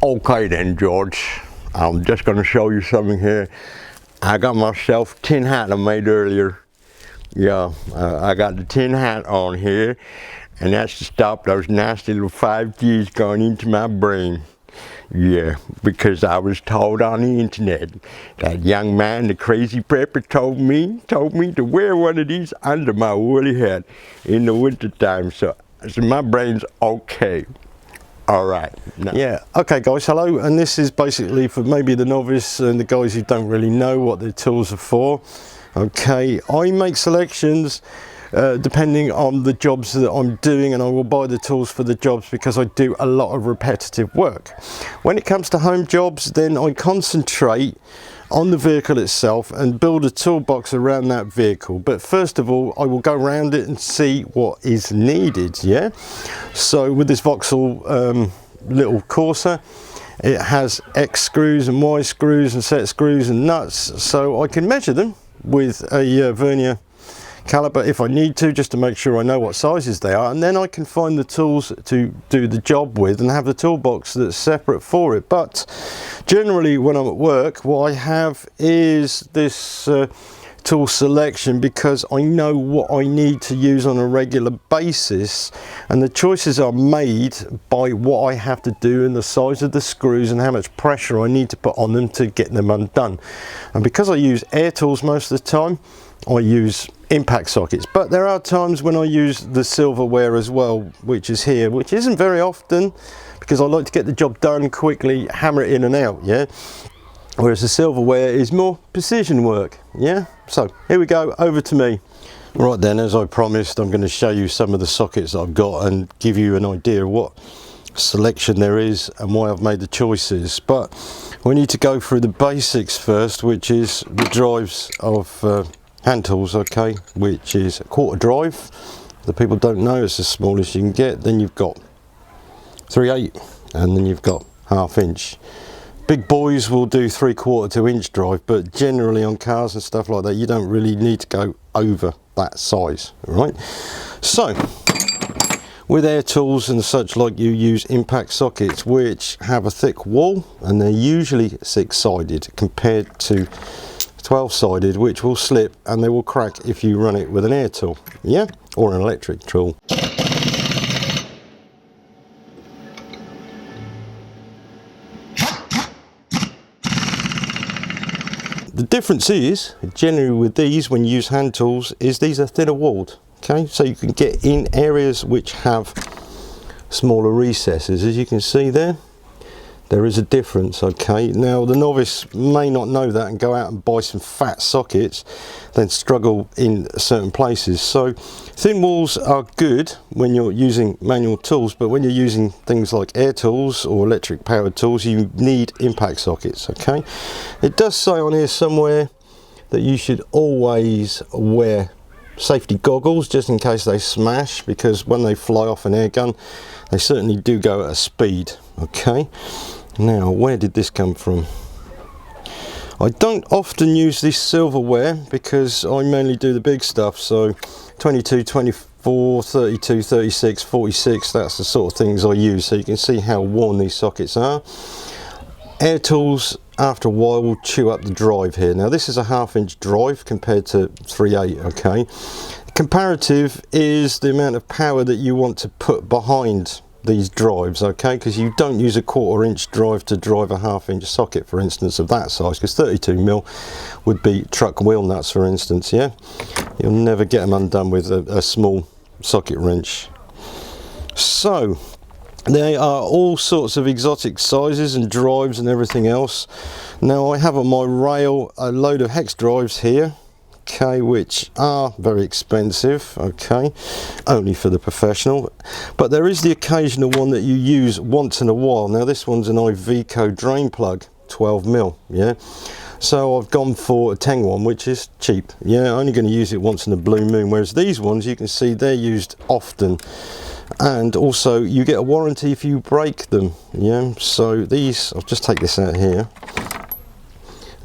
Okay then, George, I'm just going to show you something here. I got myself a tin hat I made earlier. Yeah, I got the tin hat on here, and that's to stop those nasty little 5Gs going into my brain. Yeah, because I was told on the internet, that young man, the crazy prepper, told me to wear one of these under my woolly hat in the winter time, so my brain's okay. All right. No. Yeah, okay guys, hello, and this is basically for maybe the novice and the guys who don't really know what the tools are for. Okay, I make selections depending on the jobs that I'm doing, and I will buy the tools for the jobs because I do a lot of repetitive work. When it comes to home jobs, then I concentrate on the vehicle itself and build a toolbox around that vehicle. But first of all, I will go around it and see what is needed. Yeah, so with this Vauxhall little Corsa, it has X screws and Y screws and set screws and nuts, so I can measure them with a vernier caliper if I need to, just to make sure I know what sizes they are, and then I can find the tools to do the job with and have the toolbox that's separate for it. But generally when I'm at work, what I have is this tool selection, because I know what I need to use on a regular basis, and the choices are made by what I have to do and the size of the screws and how much pressure I need to put on them to get them undone. And because I use air tools most of the time, I use impact sockets, but there are times when I use the silverware as well, which is here, which isn't very often because I like to get the job done quickly, hammer it in and out. Yeah, whereas the silverware is more precision work. Yeah, so here we go, over to me. Right then, as I promised, I'm going to show you some of the sockets that I've got and give you an idea of what selection there is and why I've made the choices. But we need to go through the basics first, which is the drives of hand tools, okay, which is a 1/4 drive. The people don't know, it's the smallest you can get. Then you've got 3/8, and then you've got 1/2 inch. Big boys will do 3/4 to inch drive, but generally on cars and stuff like that, you don't really need to go over that size, right? So with air tools and such like, you use impact sockets which have a thick wall, and they're usually 6-sided compared to 12-sided, which will slip and they will crack if you run it with an air tool, yeah, or an electric tool. The difference is, generally with these, when you use hand tools, is these are thinner walled, okay, so you can get in areas which have smaller recesses. As you can see there, there is a difference, okay. Now the novice may not know that and go out and buy some fat sockets, then struggle in certain places. So thin walls are good when you're using manual tools, but when you're using things like air tools or electric powered tools, you need impact sockets, okay. It does say on here somewhere that you should always wear safety goggles just in case they smash, because when they fly off an air gun, they certainly do go at a speed, okay. Now, where did this come from? I don't often use this silverware because I mainly do the big stuff, so 22, 24, 32, 36, 46, that's the sort of things I use, so you can see how worn these sockets are. Air tools after a while will chew up the drive here. Now this is a 1/2 inch drive compared to 3/8, okay. Comparative is the amount of power that you want to put behind these drives, okay, because you don't use a 1/4 inch drive to drive a 1/2 inch socket, for instance, of that size, because 32mm would be truck wheel nuts, for instance. Yeah, you'll never get them undone with a small socket wrench. So they are all sorts of exotic sizes and drives and everything else. Now I have on my rail a load of Hex Drives here, okay, which are very expensive, okay, only for the professional, but there is the occasional one that you use once in a while. Now this one's an Iveco drain plug, 12mm, yeah, so I've gone for a Teng one, which is cheap, yeah, only going to use it once in a blue moon, whereas these ones, you can see they're used often, and also you get a warranty if you break them, yeah. So these, I'll just take this out here.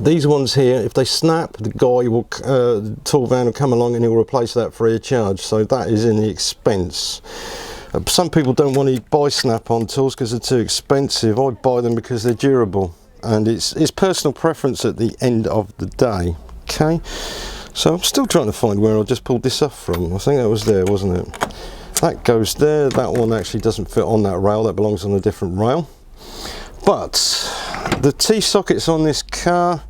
These ones here, if they snap, the guy will, the tool van will come along and he'll replace that free of charge. So that is in the expense. Some people don't want to buy snap-on tools because they're too expensive. I buy them because they're durable, and it's personal preference at the end of the day. Okay, so I'm still trying to find where I just pulled this off from. I think that was there, wasn't it? That goes there. That one actually doesn't fit on that rail, that belongs on a different rail. But the T-sockets on this car,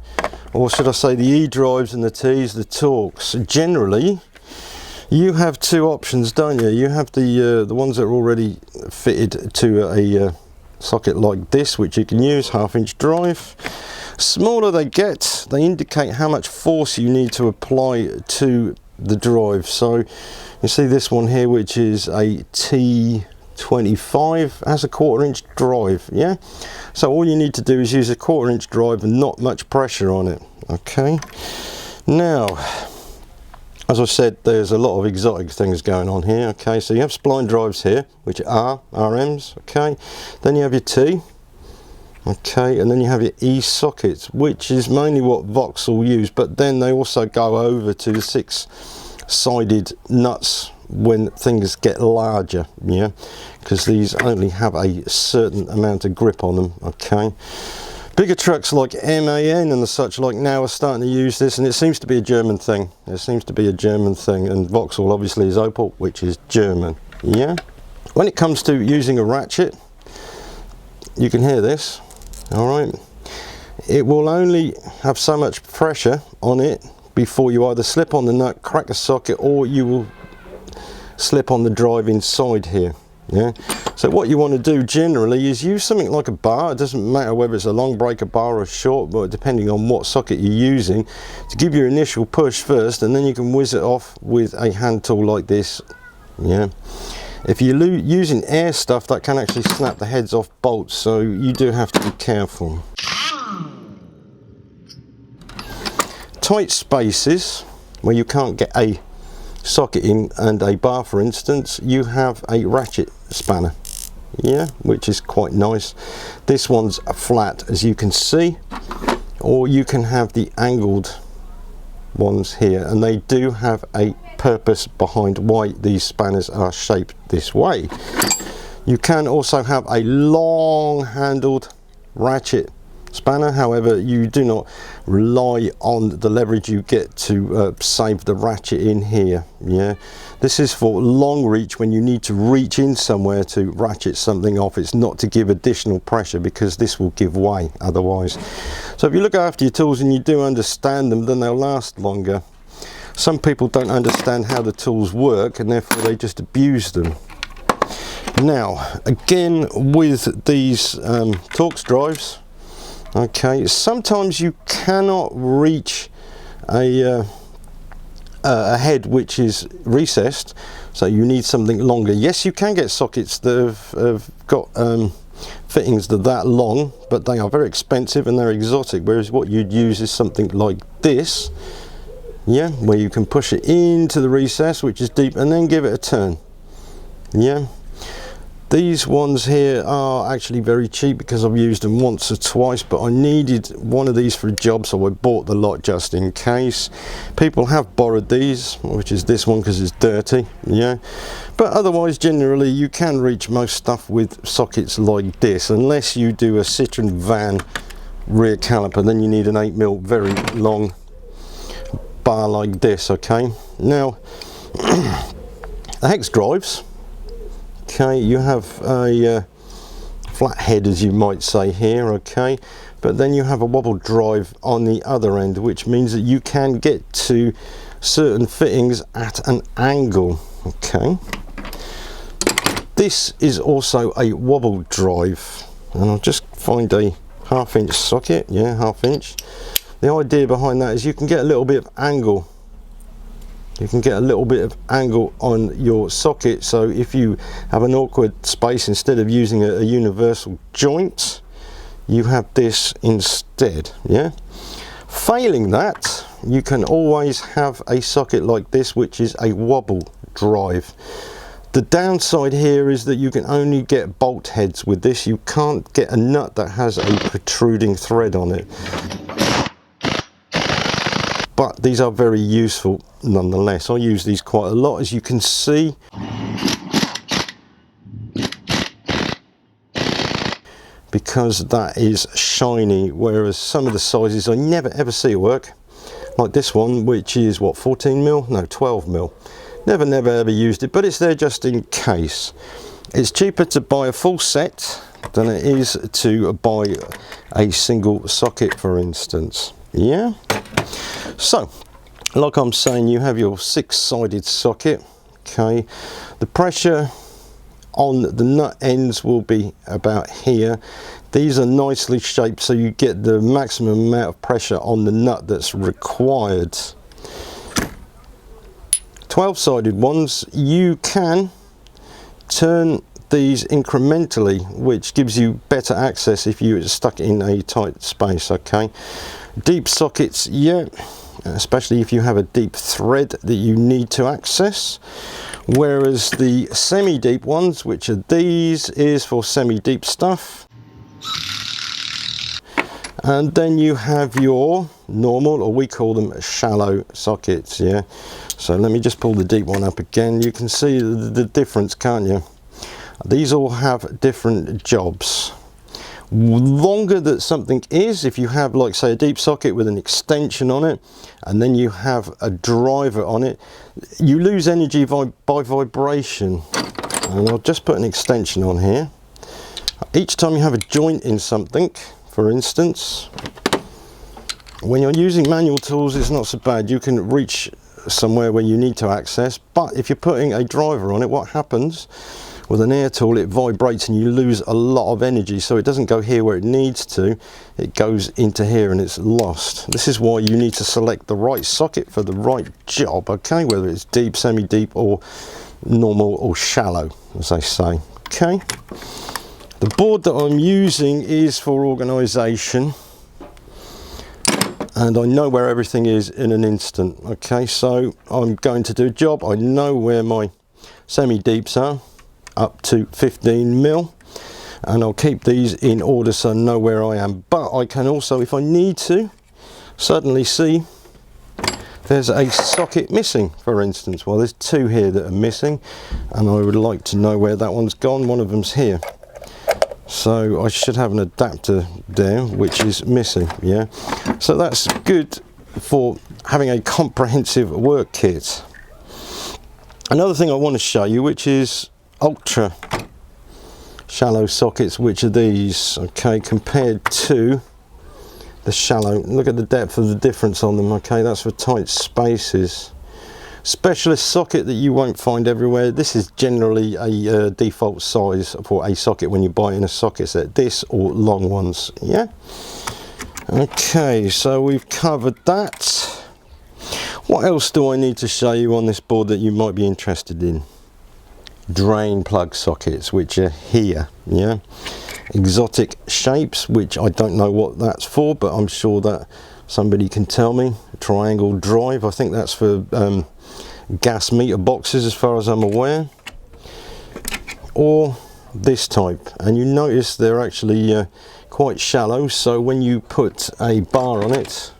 or should I say the E-drives and the T's, the Torx, generally you have two options, don't you? You have the ones that are already fitted to a socket like this, which you can use, 1/2-inch drive. Smaller they get, they indicate how much force you need to apply to the drive. So you see this one here, which is a T25, has a 1/4-inch drive, yeah? So all you need to do is use a 1/4-inch drive and not much pressure on it, okay? Now, as I said, there's a lot of exotic things going on here, okay? So you have spline drives here, which are RMs, okay? Then you have your T, okay? And then you have your E sockets, which is mainly what Vauxhall use, but then they also go over to the 6-sided nuts when things get larger, yeah? Because these only have a certain amount of grip on them, okay? Bigger trucks like MAN and the such like now are starting to use this, and it seems to be a German thing. It seems to be a German thing, and Vauxhall obviously is Opel, which is German, yeah? When it comes to using a ratchet, you can hear this, all right? It will only have so much pressure on it before you either slip on the nut, crack a socket, or you will slip on the drive inside here, yeah? So what you want to do generally is use something like a bar. It doesn't matter whether it's a long breaker bar or a short, but depending on what socket you're using, to give your initial push first, and then you can whiz it off with a hand tool like this, yeah? If you're using air stuff, that can actually snap the heads off bolts, so you do have to be careful. Tight spaces where you can't get a socket in and a bar, for instance, you have a ratchet spanner, yeah, which is quite nice. This one's flat, as you can see, or you can have the angled ones here, and they do have a purpose behind why these spanners are shaped this way. You can also have a long handled ratchet spanner, however you do not rely on the leverage you get to save the ratchet in here, yeah? This is for long reach, when you need to reach in somewhere to ratchet something off. It's not to give additional pressure, because this will give way otherwise. So if you look after your tools and you do understand them, then they'll last longer. Some people don't understand how the tools work, and therefore they just abuse them. Now again, with these Torx drives, okay, sometimes you cannot reach a head which is recessed, so you need something longer. Yes, you can get sockets that have got fittings that are that long, but they are very expensive and they're exotic, whereas what you'd use is something like this, yeah, where you can push it into the recess, which is deep, and then give it a turn, yeah. These ones here are actually very cheap because I've used them once or twice, but I needed one of these for a job, so I bought the lot just in case. People have borrowed these, which is this one because it's dirty, yeah. But otherwise, generally, you can reach most stuff with sockets like this, unless you do a Citroen van rear caliper, then you need an 8mm very long bar like this, okay. Now, the Hex Drives, okay, you have a flat head, as you might say here, okay, but then you have a wobble drive on the other end, which means that you can get to certain fittings at an angle, okay. This is also a wobble drive, and I'll just find a 1/2-inch socket, yeah, 1/2-inch. The idea behind that is you can get a little bit of angle. You can get a little bit of angle on your socket, so if you have an awkward space, instead of using a universal joint, you have this instead, yeah. Failing that, you can always have a socket like this, which is a wobble drive. The downside here is that you can only get bolt heads with this. You can't get a nut that has a protruding thread on it. But these are very useful nonetheless. I use these quite a lot, as you can see. because that is shiny, whereas some of the sizes I never ever see it work, like this one, which is what, 14 mil? No, 12 mil. Never ever used it, but it's there just in case. It's cheaper to buy a full set than it is to buy a single socket, for instance. Yeah, so like I'm saying, you have your 6-sided socket. Okay, the pressure on the nut ends will be about here. These are nicely shaped so you get the maximum amount of pressure on the nut that's required. 12-sided ones, you can turn these incrementally, which gives you better access if you're stuck in a tight space. Okay, deep sockets, yeah, especially if you have a deep thread that you need to access, whereas the semi-deep ones, which are these, is for semi-deep stuff. And then you have your normal, or we call them shallow sockets. Yeah, so let me just pull the deep one up again. You can see the difference, can't you? These all have different jobs. Longer that something is, if you have, like, say, a deep socket with an extension on it, and then you have a driver on it, you lose energy by vibration. And I'll just put an extension on here. Each time you have a joint in something, for instance, when you're using manual tools, it's not so bad. You can reach somewhere where you need to access, but if you're putting a driver on it, what happens with an air tool, it vibrates and you lose a lot of energy, so it doesn't go here where it needs to, it goes into here and it's lost. This is why you need to select the right socket for the right job, okay, whether it's deep, semi-deep, or normal or shallow, as they say. Okay, the board that I'm using is for organisation, and I know where everything is in an instant. Okay, so I'm going to do a job, I know where my semi-deeps are, up to 15 mil, and I'll keep these in order so I know where I am. But I can also, if I need to, suddenly see there's a socket missing, for instance. Well, there's 2 here that are missing, and I would like to know where that one's gone. One of them's here, so I should have an adapter there which is missing. Yeah, so that's good for having a comprehensive work kit. Another thing I want to show you, which is ultra shallow sockets, which are these, okay, compared to the shallow. Look at the depth of the difference on them. Okay, that's for tight spaces. Specialist socket that you won't find everywhere. This is generally a default size for a socket when you buy in a socket set, this or long ones. Yeah, okay, so we've covered that. What else do I need to show you on this board that you might be interested in? Drain plug sockets, which are here. Yeah, exotic shapes, which I don't know what that's for, but I'm sure that somebody can tell me. Triangle drive, I think that's for gas meter boxes as far as I'm aware, or this type. And you notice they're actually quite shallow, so when you put a bar on it,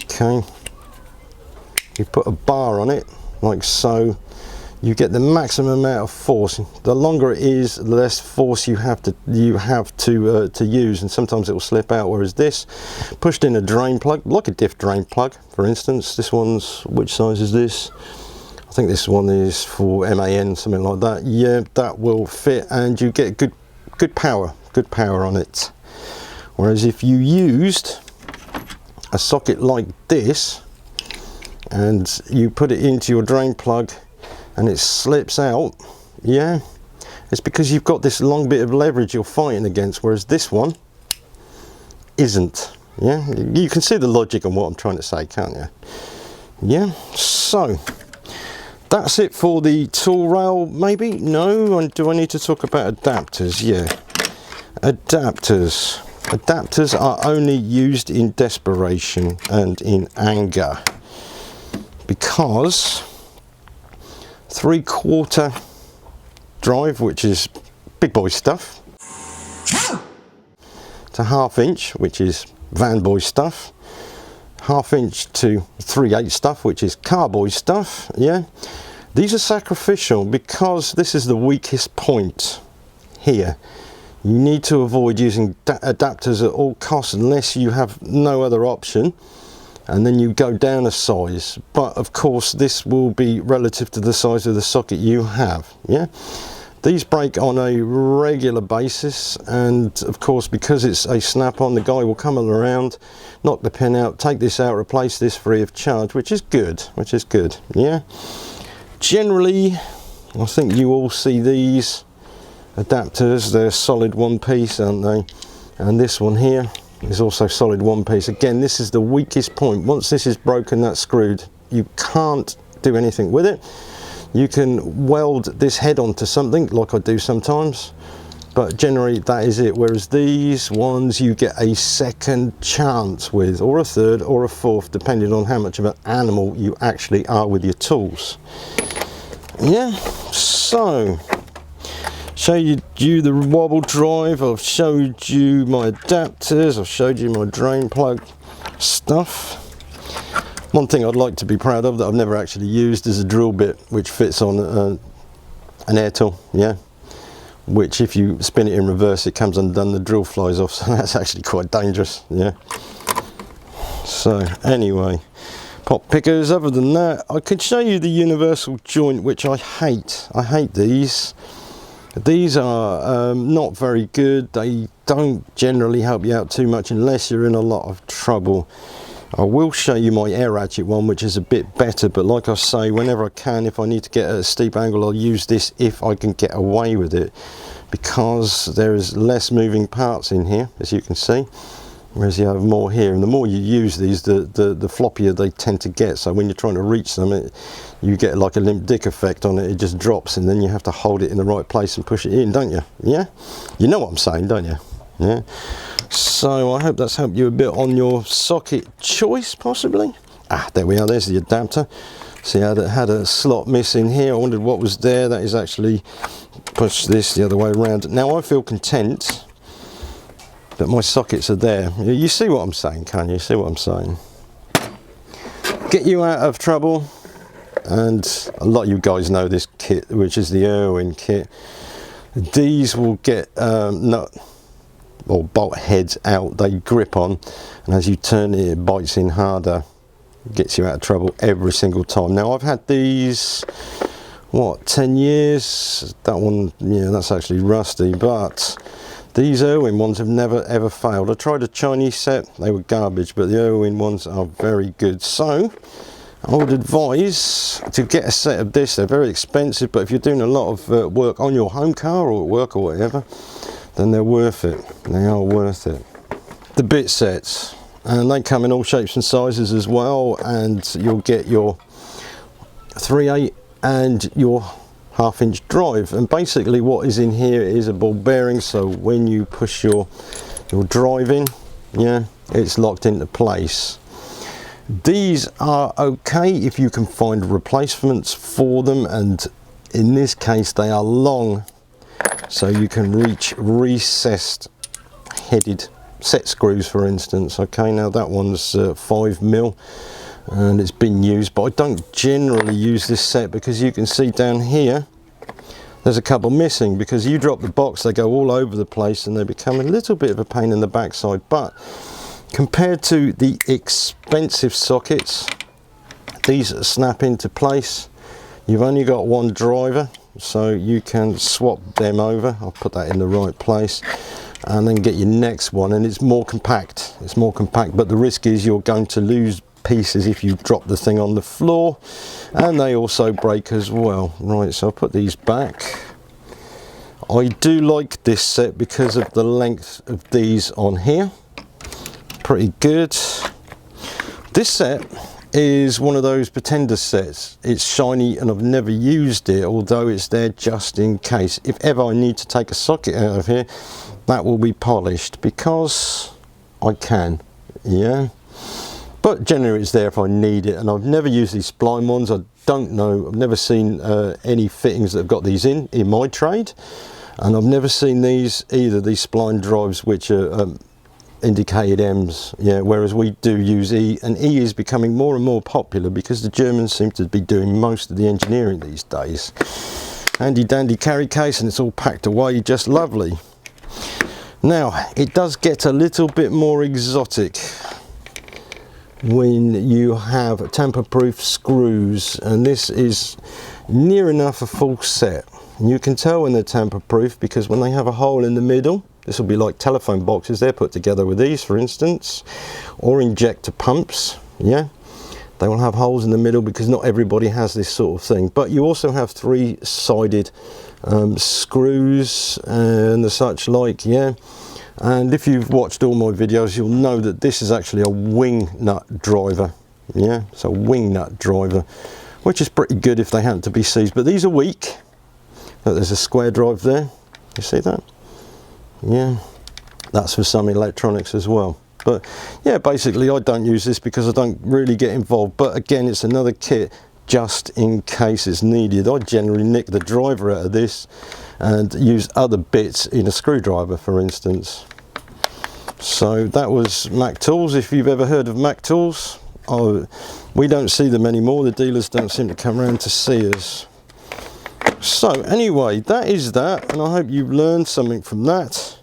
okay, you put a bar on it like so, you get the maximum amount of force. The longer it is, the less force you have to use, and sometimes it will slip out. Whereas this, pushed in a drain plug, like a diff drain plug, for instance. This one's, which size is this? I think this one is for MAN, something like that. Yeah, that will fit, and you get good power on it. Whereas if you used a socket like this and you put it into your drain plug and it slips out, yeah, it's because you've got this long bit of leverage you're fighting against, whereas this one isn't. Yeah, you can see the logic on what I'm trying to say, can't you? Yeah, so that's it for the tool rail. Maybe no, do I need to talk about adapters? Yeah, adapters are only used in desperation and in anger, because 3/4 drive, which is big boy stuff, to 1/2 inch, which is van boy stuff, 1/2 inch to 3/8 stuff, which is car boy stuff. Yeah, these are sacrificial because this is the weakest point here. You need to avoid using adapters at all costs unless you have no other option, and then you go down a size. But of course this will be relative to the size of the socket you have. Yeah, these break on a regular basis, and of course because it's a snap-on, the guy will come around, knock the pin out, take this out, replace this free of charge, which is good, yeah. Generally I think you all see these adapters, they're solid one piece, aren't they? And this one here is also solid one piece. Again, this is the weakest point. Once this is broken, that's screwed. You can't do anything with it. You can weld this head onto something like I do sometimes, but generally that is it. Whereas these ones you get a second chance with, or a third or a fourth, depending on how much of an animal you actually are with your tools. Yeah, so showed you the Wobble Drive, I've showed you my adapters, I've showed you my drain plug stuff. One thing I'd like to be proud of that I've never actually used is a drill bit which fits on an air tool, yeah, which if you spin it in reverse it comes undone, the drill flies off, so that's actually quite dangerous, yeah. So anyway, pop pickers. Other than that, I could show you the universal joint, which I hate these. These are not very good. They don't generally help you out too much unless you're in a lot of trouble. I will show you my air ratchet one, which is a bit better, but like I say, whenever I can, if I need to get at a steep angle, I'll use this if I can get away with it, because there is less moving parts in here, as you can see, whereas you have more here, and the more you use these, the floppier they tend to get. So when you're trying to reach them, you get like a limp dick effect on it. It just drops, and then you have to hold it in the right place and push it in, don't you? Yeah, you know what I'm saying, don't you? Yeah. So I hope that's helped you a bit on your socket choice, possibly. Ah, there we are, there's the adapter. See how it had a slot missing here. I wondered what was there. That is actually, push this the other way around. Now I feel content that my sockets are there. You see what I'm saying, can you? See what I'm saying? Get you out of trouble. And a lot of you guys know this kit, which is the Erwin Kit. These will get nut or bolt heads out, they grip on, and as you turn it, it bites in harder, gets you out of trouble every single time. Now I've had these, what, 10 years? That one, yeah, that's actually rusty, but these Erwin ones have never ever failed. I tried a Chinese set, they were garbage, but the Erwin ones are very good. So I would advise to get a set of this. They're very expensive, but if you're doing a lot of work on your home car or at work or whatever, then they're worth it. They are worth it. The bit sets, and they come in all shapes and sizes as well, and you'll get your 3/8 and your 1/2 inch drive, and basically what is in here is a ball bearing, so when you push your drive in, yeah, it's locked into place. These are okay if you can find replacements for them, and in this case they are long, so you can reach recessed headed set screws, for instance. Okay, now that one's 5mm and it's been used, but I don't generally use this set because you can see down here there's a couple missing, because you drop the box, they go all over the place and they become a little bit of a pain in the backside. But compared to the expensive sockets, these snap into place. You've only got one driver, so you can swap them over. I'll put that in the right place, and then get your next one, and it's more compact. It's more compact, but the risk is you're going to lose pieces if you drop the thing on the floor, and they also break as well. Right, so I'll put these back. I do like this set because of the length of these on here. Pretty good. This set is one of those pretender sets. It's shiny and I've never used it, although it's there just in case. If ever I need to take a socket out of here, that will be polished, because I can, yeah. But generally it's there if I need it, and I've never used these spline ones. I don't know, I've never seen any fittings that have got these in my trade, and I've never seen these either, these spline drives which are indicated M's, yeah, whereas we do use E, and E is becoming more and more popular because the Germans seem to be doing most of the engineering these days. Handy dandy carry case, and it's all packed away just lovely. Now it does get a little bit more exotic when you have tamper-proof screws, and this is near enough a full set. And you can tell when they're tamper-proof because when they have a hole in the middle, this will be like telephone boxes, they're put together with these for instance, or injector pumps, yeah, they will have holes in the middle because not everybody has this sort of thing. But you also have three-sided screws and the such like, yeah. And if you've watched all my videos, you'll know that this is actually a wing nut driver. Yeah, it's a wing nut driver, which is pretty good if they happen to be seized. But these are weak. Look, there's a square drive there. You see that? Yeah, that's for some electronics as well. But yeah, basically I don't use this because I don't really get involved. But again, it's another kit just in case it's needed. I generally nick the driver out of this and use other bits in a screwdriver, for instance. So that was Mac Tools. If you've ever heard of Mac Tools, we don't see them anymore. The dealers don't seem to come around to see us. So anyway, that is that, and I hope you've learned something from that.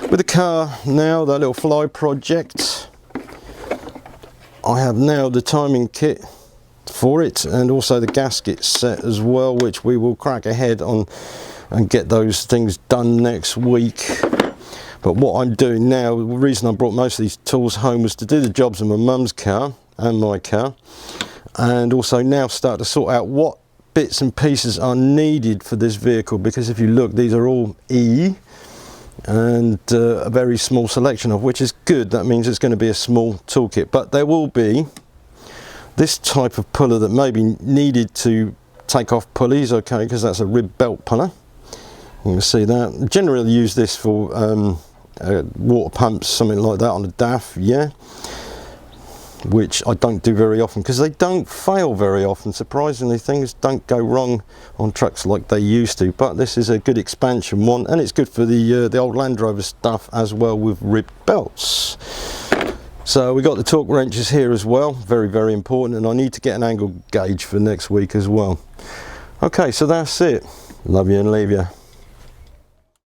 With the car now, that little fly project, I have now the timing kit for it and also the gasket set as well, which we will crack ahead on and get those things done next week. But what I'm doing now, the reason I brought most of these tools home was to do the jobs on my mum's car and my car, and also now start to sort out what bits and pieces are needed for this vehicle, because if you look, these are all E and a very small selection of, which is good. That means it's going to be a small toolkit, but there will be this type of puller that may be needed to take off pulleys, okay, because that's a rib belt puller. You can see that. Generally use this for water pumps, something like that on a DAF, yeah, which I don't do very often because they don't fail very often. Surprisingly, things don't go wrong on trucks like they used to. But this is a good expansion one, and it's good for the old Land Rover stuff as well with ribbed belts. So we got the torque wrenches here as well, very, very important, and I need to get an angle gauge for next week as well. Okay, so that's it. Love you and leave you.